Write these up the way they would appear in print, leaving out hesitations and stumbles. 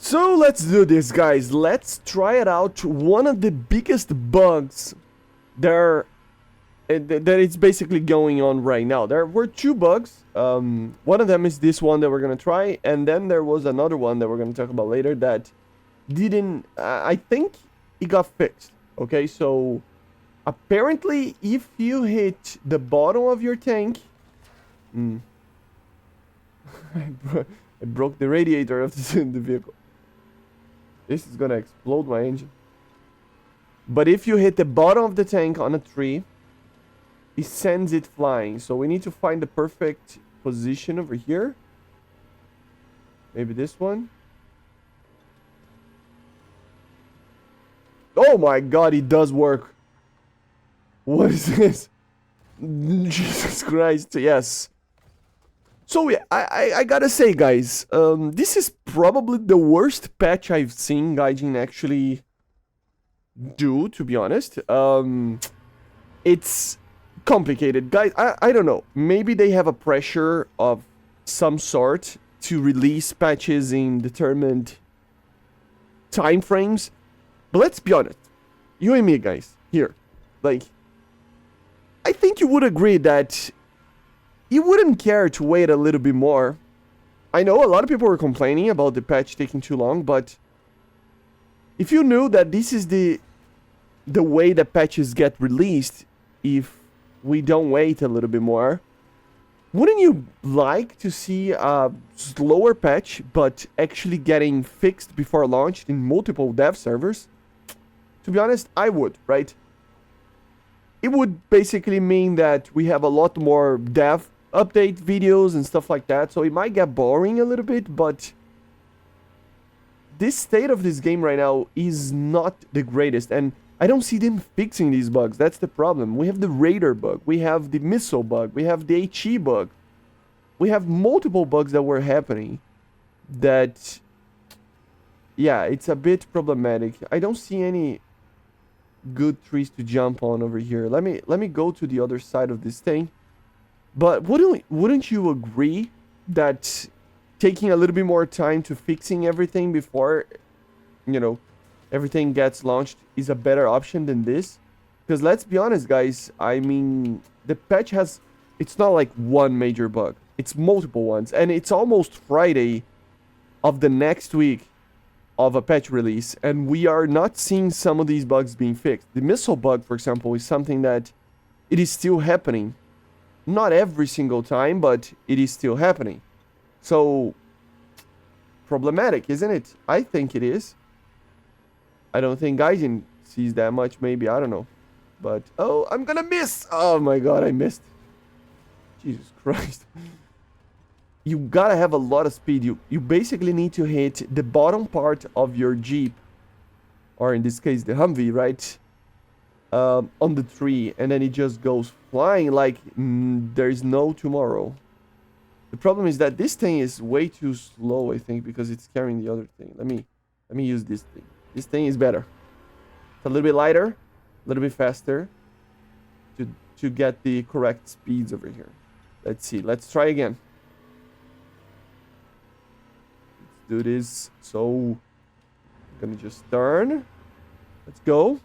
So let's do this, guys. Let's try it out. One of the biggest bugs there that it's basically going on right now. There were two bugs. One of them is this one that we're gonna try, and then there was another one that we're gonna talk about later that didn't. I think it got fixed. Okay, so apparently, if you hit the bottom of your tank, I broke the radiator of the vehicle. This is gonna explode my engine. But if you hit the bottom of the tank on a tree, it sends it flying. So we need to find the perfect position over here. Maybe this one. Oh my god, it does work. What is this? Jesus Christ, yes. So yeah, I gotta say, guys, this is probably the worst patch I've seen Gaijin actually do, to be honest. It's complicated. Guys, I don't know. Maybe they have a pressure of some sort to release patches in determined time frames. But let's be honest. You and me, guys, here. Like, I think you would agree that you wouldn't care to wait a little bit more. I know a lot of people were complaining about the patch taking too long, but if you knew that this is the way that patches get released, if we don't wait a little bit more, wouldn't you like to see a slower patch, but actually getting fixed before launch in multiple dev servers? To be honest, I would, right? It would basically mean that we have a lot more dev update videos and stuff like that, so it might get boring a little bit, but this state of this game right now is not the greatest, and I don't see them fixing these bugs. That's the problem. We have the radar bug, we have the missile bug, we have the HE bug. We have multiple bugs that were happening that, yeah, it's a bit problematic. I don't see any good trees to jump on over here. Let me go to the other side of this thing. But wouldn't you agree that taking a little bit more time to fixing everything before, you know, everything gets launched is a better option than this? Because let's be honest, guys, I mean, the patch has, it's not like one major bug. It's multiple ones. And it's almost Friday of the next week of a patch release, and we are not seeing some of these bugs being fixed. The missile bug, for example, is something that it is still happening. Not every single time, but it is still happening. So, problematic, isn't it? I think it is. I don't think Gaijin sees that much, maybe, I don't know. But, oh, I'm gonna miss! Oh my god, I missed. Jesus Christ. You gotta have a lot of speed. You basically need to hit the bottom part of your Jeep, or in this case, the Humvee, right? On the tree, and then it just goes flying like there's no tomorrow. The problem is that this thing is way too slow, I think, because it's carrying the other thing. Let me use this thing. This thing is better. It's a little bit lighter, a little bit faster to get the correct speeds over here. Let's see. Let's try again. Let's do this. So, I'm gonna just turn. Let's go.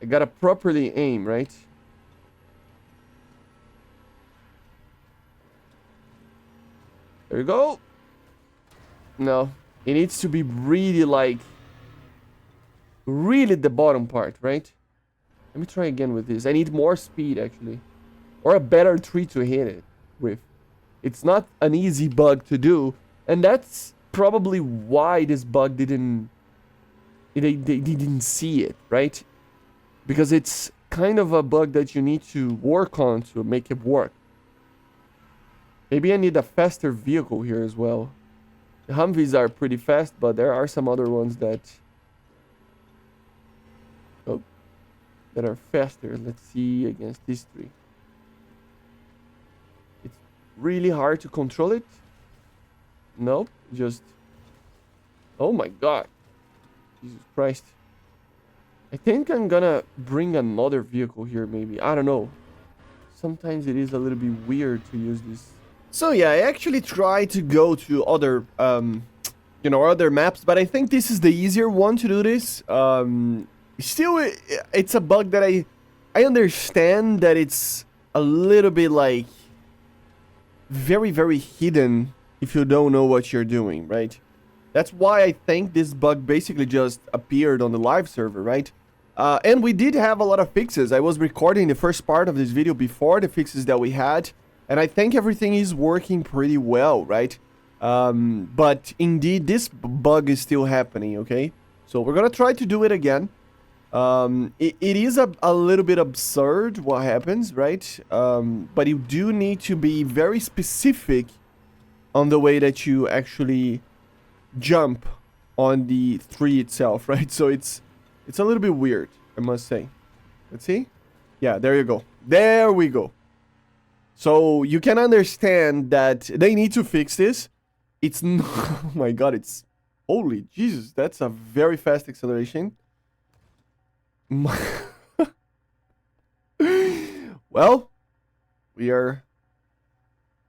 I gotta properly aim, right? There you go. No, it needs to be really like, really the bottom part, right? Let me try again with this. I need more speed, actually. Or a better tree to hit it with. It's not an easy bug to do. And that's probably why this bug didn't... They didn't see it, right? Because it's kind of a bug that you need to work on to make it work. Maybe I need a faster vehicle here as well. The Humvees are pretty fast, but there are some other ones that... Oh. That are faster. Let's see against these three. It's really hard to control it. Nope. Just... Oh my god. Jesus Christ. I think I'm gonna bring another vehicle here, maybe. I don't know. Sometimes it is a little bit weird to use this. So yeah, I actually tried to go to other you know, other maps, but I think this is the easier one to do this. Still, it's a bug that I understand that it's a little bit like very, very hidden if you don't know what you're doing, right? That's why I think this bug basically just appeared on the live server, right? And we did have a lot of fixes. I was recording the first part of this video before the fixes that we had, and I think everything is working pretty well, right? But indeed, this bug is still happening, okay? So we're gonna try to do it again. It is a little bit absurd what happens, right? But you do need to be very specific on the way that you actually jump on the tree itself, right? So it's a little bit weird, I must say. Let's see. Yeah, there you go. There we go. So you can understand that they need to fix this. It's not, oh my god, it's, holy Jesus, that's a very fast acceleration. Well, we are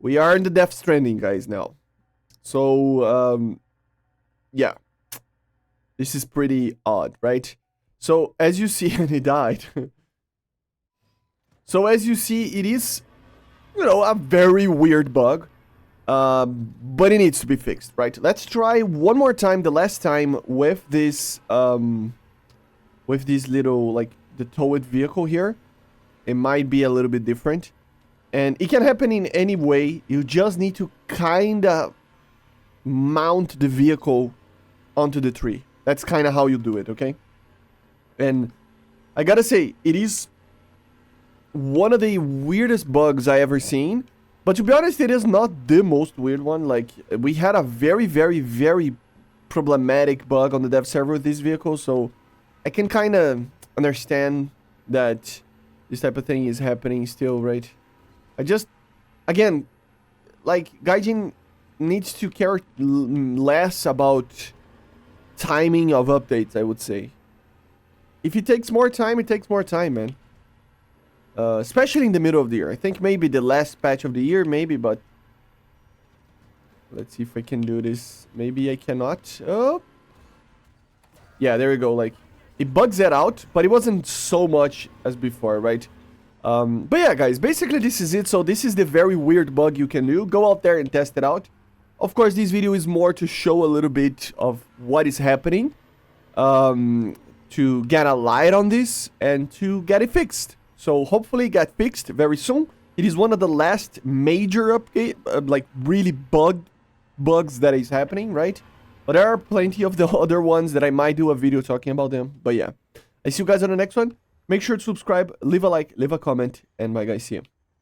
in the Death Stranding, guys, now. So, yeah. This is pretty odd, right? So, as you see, and he died. So, as you see, it is, you know, a very weird bug. But it needs to be fixed, right? Let's try one more time, the last time, with this little, like, the towed vehicle here. It might be a little bit different. And it can happen in any way. You just need to kind of mount the vehicle onto the tree. That's kind of how you do it, okay? And I gotta say, it is one of the weirdest bugs I ever seen. But to be honest, it is not the most weird one. Like, we had a very, very, very problematic bug on the dev server with this vehicle, so I can kind of understand that this type of thing is happening still, right? I just, again, like, Gaijin needs to care less about timing of updates, I would say. If it takes more time, it takes more time, man. Especially in the middle of the year. I think maybe the last patch of the year, maybe, but let's see if I can do this. Maybe I cannot. Oh, yeah, there we go. Like, it bugs it out, but it wasn't so much as before, right? But yeah, guys, basically this is it. So this is the very weird bug you can do. Go out there and test it out. Of course, this video is more to show a little bit of what is happening, to get a light on this and to get it fixed. So hopefully it got fixed very soon. It is one of the last major update, like really bugs that is happening, right? But there are plenty of the other ones that I might do a video talking about them. But yeah, I see you guys on the next one. Make sure to subscribe, leave a like, leave a comment, and bye guys, see you.